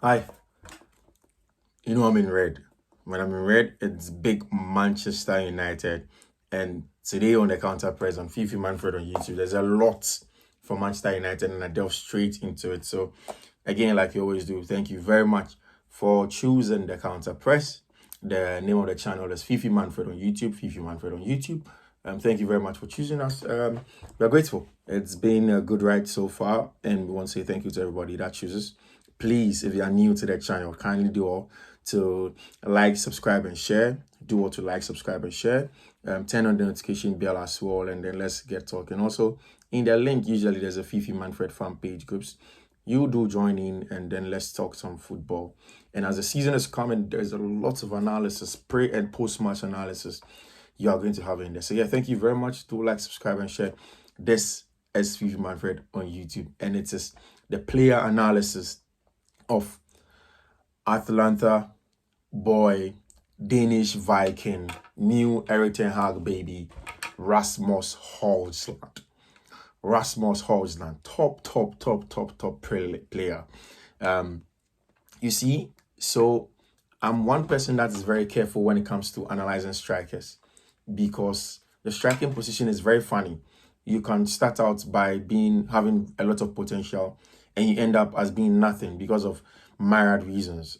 Hi, you know I'm in red. When I'm in red, it's big Manchester United. And today on the counter press on Fiifi-Manfred on YouTube, there's a lot for Manchester United and I delve straight into it. So again, like you always do, thank you very much for choosing the counter press. The name of the channel is Fiifi-Manfred on YouTube, Fiifi-Manfred on YouTube. Thank you very much for choosing us. We're grateful. It's been a good ride so far, and we want to say thank you to everybody that chooses. Please, if you are new to the channel, kindly do all to like, subscribe, and share. Do all to like, subscribe, and share. Turn on the notification bell as well, and then let's get talking. Also, in the link, usually there's a Fiifi-Manfred fan page groups. You do join in, and then let's talk some football. And as the season is coming, there's a lot of analysis, pre and post match analysis you are going to have in there. So yeah, thank you very much. Do like, subscribe, and share. This is Fiifi-Manfred on YouTube, and it is the player analysis of Atlanta boy, Danish Viking, new Erik ten Hag baby, Rasmus Hojlund. Rasmus Hojlund, top player. You see, so I'm one person that is very careful when it comes to analyzing strikers because the striking position is very funny. You can start out by having a lot of potential and you end up as being nothing because of myriad reasons.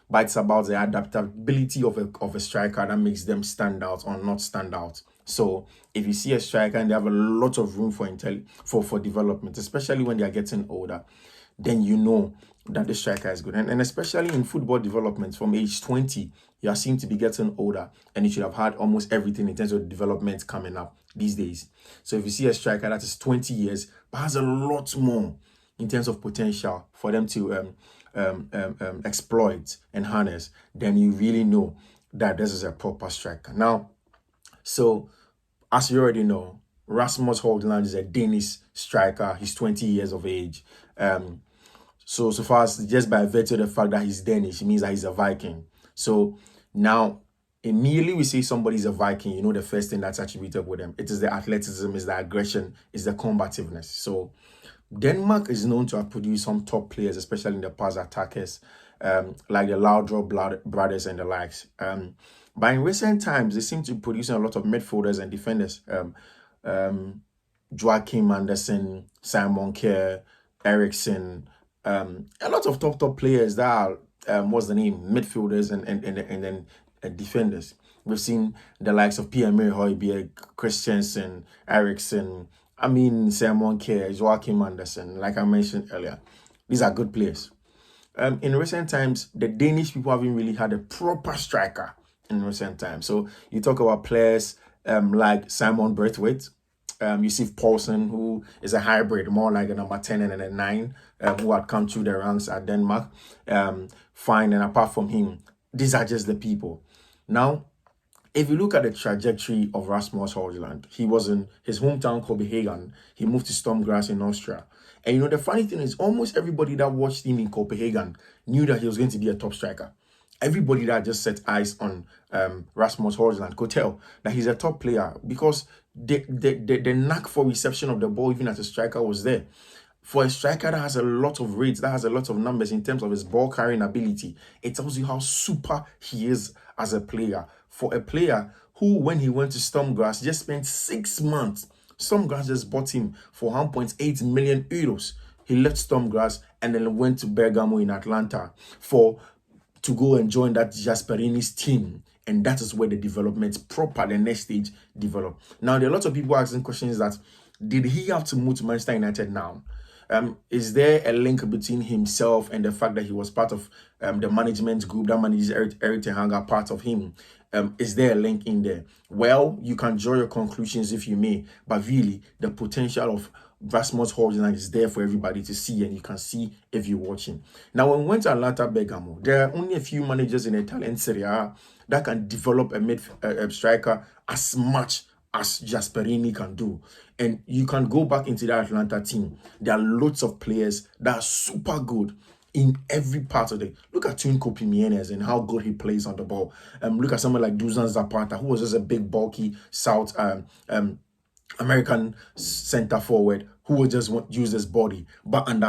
But it's about the adaptability of a striker that makes them stand out or not stand out. So if you see a striker and they have a lot of room for development, especially when they are getting older, then you know that the striker is good. And especially in football development from age 20, you are seen to be getting older and you should have had almost everything in terms of development coming up these days. So if you see a striker that is 20 years but has a lot more in terms of potential for them to exploit and harness, then you really know that this is a proper striker. Now, so as you already know, Rasmus Hojlund is a Danish striker. He's 20 years of age. So far as just by virtue of the fact that he's Danish, it means that he's a Viking. So now, immediately we say somebody's a Viking, you know the first thing that's attributed with them. It is the athleticism, is the aggression, is the combativeness. So Denmark is known to have produced some top players, especially in the pass attackers, like the Laudrup brothers and the likes. But in recent times, they seem to be producing a lot of midfielders and defenders. Joachim Andersen, Simon Kjær, Eriksson, a lot of top players that are, what's the name, midfielders and then defenders. We've seen the likes of Pierre-Emile Højbjerg, Christensen, Eriksson, Simon Kjær, Joachim Andersen, like I mentioned earlier. These are good players. In recent times, the Danish people haven't really had a proper striker in recent times. So you talk about players like Simon Braithwaite, Yusuf Poulsen, who is a hybrid, more like a number 10 and a 9, who had come through the ranks at Denmark. Fine, and apart from him, these are just the people. Now, if you look at the trajectory of Rasmus Hojlund, he was in his hometown, Copenhagen. He moved to Stormgrass in Austria. And you know, the funny thing is almost everybody that watched him in Copenhagen knew that he was going to be a top striker. Everybody that just set eyes on Rasmus Hojlund could tell that he's a top player because the knack for reception of the ball, even as a striker, was there. For a striker that has a lot of rates, that has a lot of numbers in terms of his ball carrying ability, it tells you how super he is as a player. For a player who, when he went to Stormgrass, just spent 6 months. Stormgrass just bought him for 1.8 million euros. He left Stormgrass and then went to Bergamo in Atlanta to go and join that Gasperini's team. And that is where the development the next stage, developed. Now, there are lots of people asking questions that, did he have to move to Manchester United now? Is there a link between himself and the fact that he was part of the management group that manages Erik ten Hag, are part of him? Is there a link in there? Well, you can draw your conclusions if you may, but really, the potential of Rasmus Hojlund is there for everybody to see, and you can see if you're watching. Now, when we went to Atlanta Bergamo, there are only a few managers in the Italian Serie A that can develop a striker as much as Gasperini can do. And you can go back into the Atlanta team. There are lots of players that are super good in every part of it. Look at Tunco Pimenez and how good he plays on the ball. Look at someone like Dusan Zapata, who was just a big, bulky South American center forward who will just use his body. But under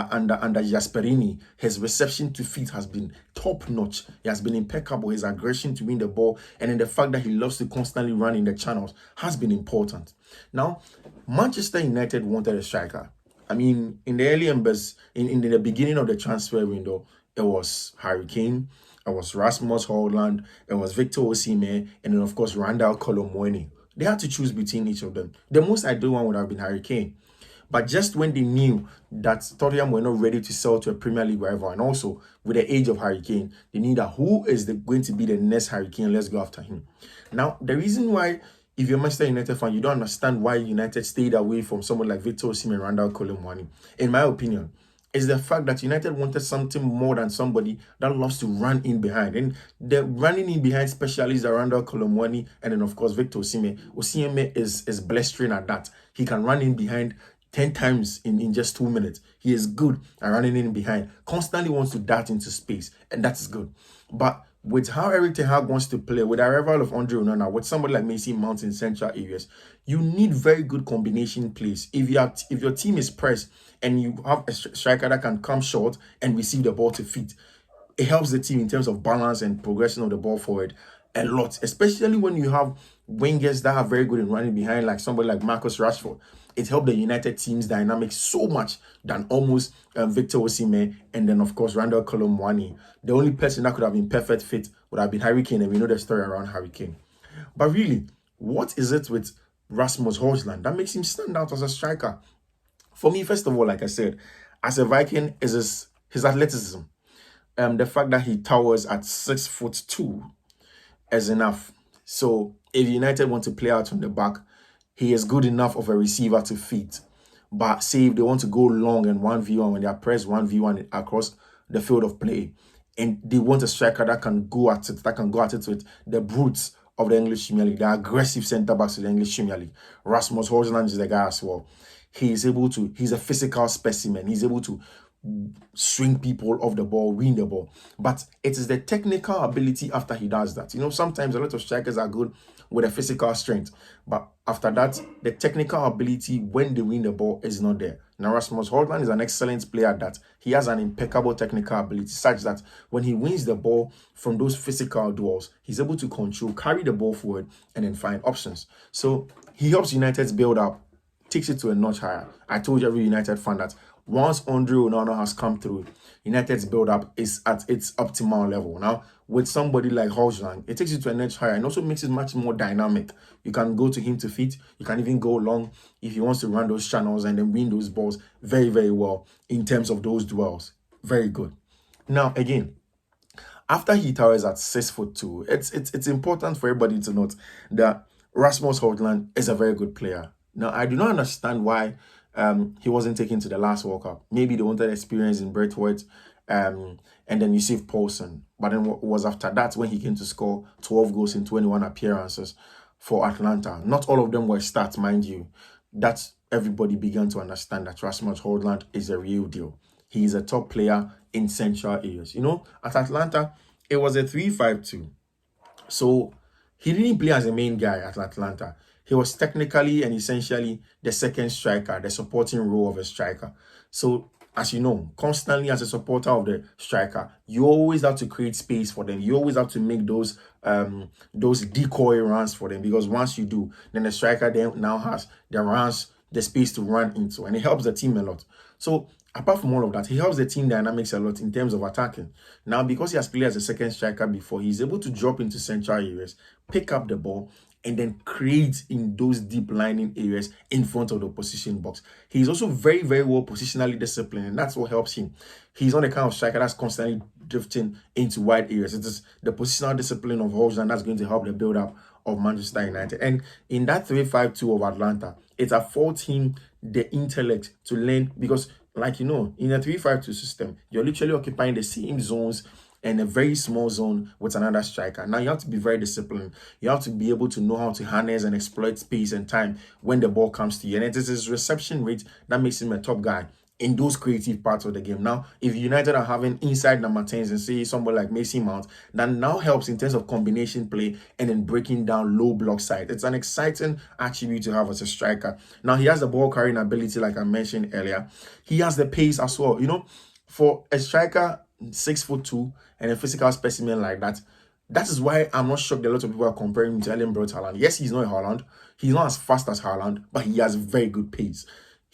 Jasperini, his reception to feet has been top notch. He has been impeccable. His aggression to win the ball, and then the fact that he loves to constantly run in the channels has been important. Now, Manchester United wanted a striker. I mean, in the early embers, in the beginning of the transfer window, it was Harry Kane, it was Rasmus Hojlund, it was Victor Osimhen, and then of course Randal, Kolo, Muani. They had to choose between each of them. The most ideal one would have been Harry Kane. But just when they knew that Tottenham were not ready to sell to a Premier League rival, and also with the age of Harry Kane, they knew that who is going to be the next Harry Kane? Let's go after him. Now, the reason why, if you're a Manchester United fan, you don't understand why United stayed away from someone like Victor Osimhen, Randal, Kolo, Muani, in my opinion, is the fact that United wanted something more than somebody that loves to run in behind. And the running in behind specialists are Randal, Kolo, Muani, and then of course Victor Osimhen. Osimhen is blistering at that. He can run in behind 10 times in just 2 minutes. He is good at running in behind. Constantly wants to dart into space, and that is good. But with how Eric Ten Hag wants to play, with the arrival of Andre Onana, with somebody like Mason Mount in central areas, you need very good combination plays. If your team is pressed and you have a striker that can come short and receive the ball to feet, it helps the team in terms of balance and progression of the ball forward a lot, especially when you have wingers that are very good in running behind, like somebody like Marcus Rashford. It helped the United team's dynamics so much than almost Victor Osimhen and then, of course, Randal, Kolo, Muani. The only person that could have been perfect fit would have been Harry Kane, and we know the story around Harry Kane. But really, what is it with Rasmus Hojlund that makes him stand out as a striker? For me, first of all, like I said, as a Viking, is his athleticism. The fact that he towers at 6'2" is enough. So if United want to play out on the back, he is good enough of a receiver to feed. But say if they want to go long and 1v1, when they are pressed 1v1 across the field of play, and they want a striker that can go at it, with the brutes of the English Premier League, the aggressive centre-backs of the English Premier League. Rasmus Hojlund is the guy as well. He's a physical specimen. He's able to swing people off the ball, win the ball. But it is the technical ability after he does that. You know, sometimes a lot of strikers are good with a physical strength, but after that, the technical ability when they win the ball is not there. Now, Rasmus Hojlund is an excellent player that he has an impeccable technical ability such that when he wins the ball from those physical duels, he's able to control, carry the ball forward, and then find options. So he helps United's build up, takes it to a notch higher. I told every United fan that once Andre Onana has come through, United's build-up is at its optimal level. Now, with somebody like Hojlund, it takes you to a notch higher and also makes it much more dynamic. You can go to him to feet. You can even go long if he wants to run those channels and then win those balls very, very well in terms of those duels. Very good. Now, again, after he towers at 6'2", it's important for everybody to note that Rasmus Hojlund is a very good player. Now, I do not understand why he wasn't taken to the last World Cup. Maybe they wanted experience in Braithwaite and then Yusuf Poulsen. But then it was after that when he came to score 12 goals in 21 appearances for Atlanta. Not all of them were stats, mind you. That's everybody began to understand that Rasmus Hojlund is a real deal. He is a top player in central areas. You know, at Atlanta, it was a 3-5-2. So he didn't play as a main guy at Atlanta. He was technically and essentially the second striker, the supporting role of a striker. So, as you know, constantly as a supporter of the striker, you always have to create space for them. You always have to make those decoy runs for them, because once you do, then the striker then now has the space to run into, and it helps the team a lot. So, apart from all of that, he helps the team dynamics a lot in terms of attacking. Now, because he has played as a second striker before, he's able to drop into central areas, pick up the ball, and then create in those deep lining areas in front of the opposition box. He's also very, very well positionally disciplined, and that's what helps him. He's not the kind of striker that's constantly drifting into wide areas. It is the positional discipline of Hojlund that's going to help the build-up of Manchester United. And in that 3-5-2 of Atlanta, it affords him the intellect to learn, because, like you know, in a 3-5-2 system, you're literally occupying the same zones and a very small zone with another striker. Now, you have to be very disciplined. You have to be able to know how to harness and exploit space and time when the ball comes to you. And it is his reception rate that makes him a top guy in those creative parts of the game. Now, if United are having inside number 10s and say somebody like Mason Mount, that now helps in terms of combination play and then breaking down low block side. It's an exciting attribute to have as a striker. Now, he has the ball carrying ability, like I mentioned earlier. He has the pace as well. You know, for a striker 6'2" and a physical specimen like that, that is why I'm not shocked that a lot of people are comparing him to Erling Braut Haaland. Yes, he's not a Haaland. He's not as fast as Haaland, but he has very good pace.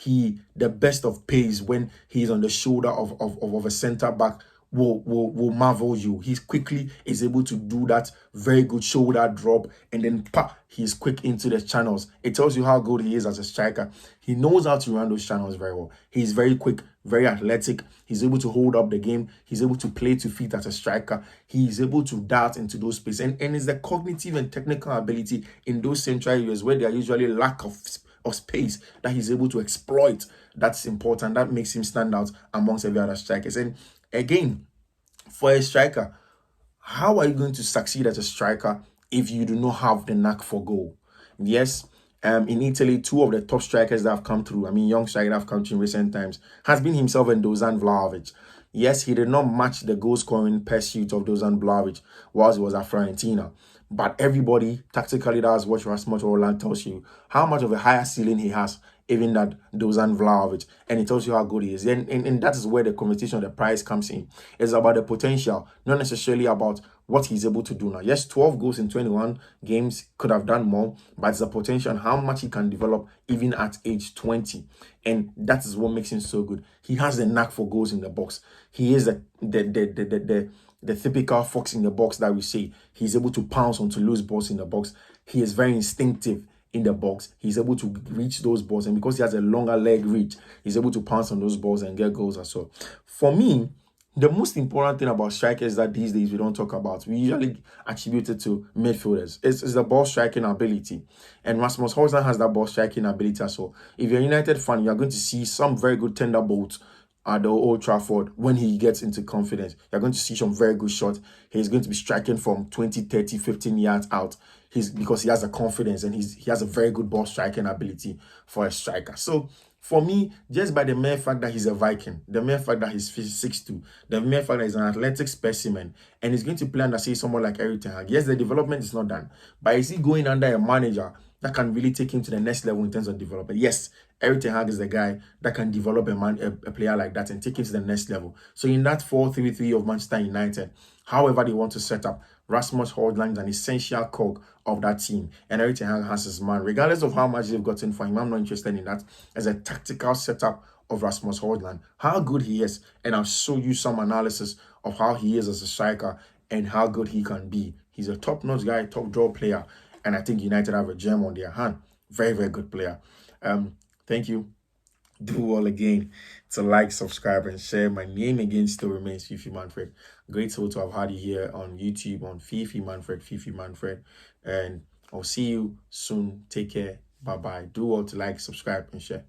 The best of pace when he's on the shoulder of a center back will marvel you. He's quickly is able to do that very good shoulder drop, and then he's quick into the channels. It tells you how good he is as a striker. He knows how to run those channels very well. He's very quick, very athletic. He's able to hold up the game. He's able to play to feet as a striker. He's able to dart into those spaces. And it's the cognitive and technical ability in those central areas where there are usually lack of space that he's able to exploit. That's important. That makes him stand out amongst every other strikers. And again, for a striker, how are you going to succeed as a striker if you do not have the knack for goal? Yes, in Italy, two of the top strikers that have come through, young strikers that have come through in recent times, has been himself and Dusan Vlahovic. Yes, he did not match the goal-scoring pursuit of Dusan Vlahovic whilst he was at Fiorentina. But everybody tactically that has watched Rasmus Hojlund tells you how much of a higher ceiling he has, even that Dusan Vlahovic, and it tells you how good he is. And that is where the conversation of the price comes in. It's about the potential, not necessarily about what he's able to do now. Yes, 12 goals in 21 games, could have done more, but it's the potential and how much he can develop even at age 20. And that is what makes him so good. He has the knack for goals in the box. He is the typical fox in the box that we see. He's able to pounce onto loose balls in the box. He is very instinctive in the box. He's able to reach those balls, and because he has a longer leg reach, he's able to pounce on those balls and get goals as well. For me, the most important thing about strikers that these days we don't talk about, we usually attribute it to midfielders. It's the ball striking ability. And Rasmus Hojlund has that ball striking ability as well. If you're a United fan, you're going to see some very good thunderbolts at the Old Trafford when he gets into confidence. You're going to see some very good shots. He's going to be striking from 20, 30, 15 yards out. Because he has the confidence and he has a very good ball striking ability for a striker. So for me, just by the mere fact that he's a Viking, the mere fact that he's 6'2", the mere fact that he's an athletic specimen, and he's going to play under, say, someone like Erik ten Hag. Yes, the development is not done, but is he going under a manager that can really take him to the next level in terms of development? Yes, Erik ten Hag is the guy that can develop a player like that and take him to the next level. So in that 4-3-3 of Manchester United, however they want to set up, Rasmus Hojlund is an essential cog of that team, and Erik ten Hag has his man. Regardless of how much they've gotten for him, I'm not interested in that. As a tactical setup of Rasmus Hojlund, how good he is, and I'll show you some analysis of how he is as a striker and how good he can be. He's a top-notch guy, top draw player, and I think United have a gem on their hand. Very, very good player. Thank you. Do all again to like, subscribe, and share. My name again still remains Fiifi-Manfred. Grateful to have had you here on YouTube on Fiifi-Manfred, and I'll see you soon. Take care. Bye bye. Do all to like, subscribe, and share.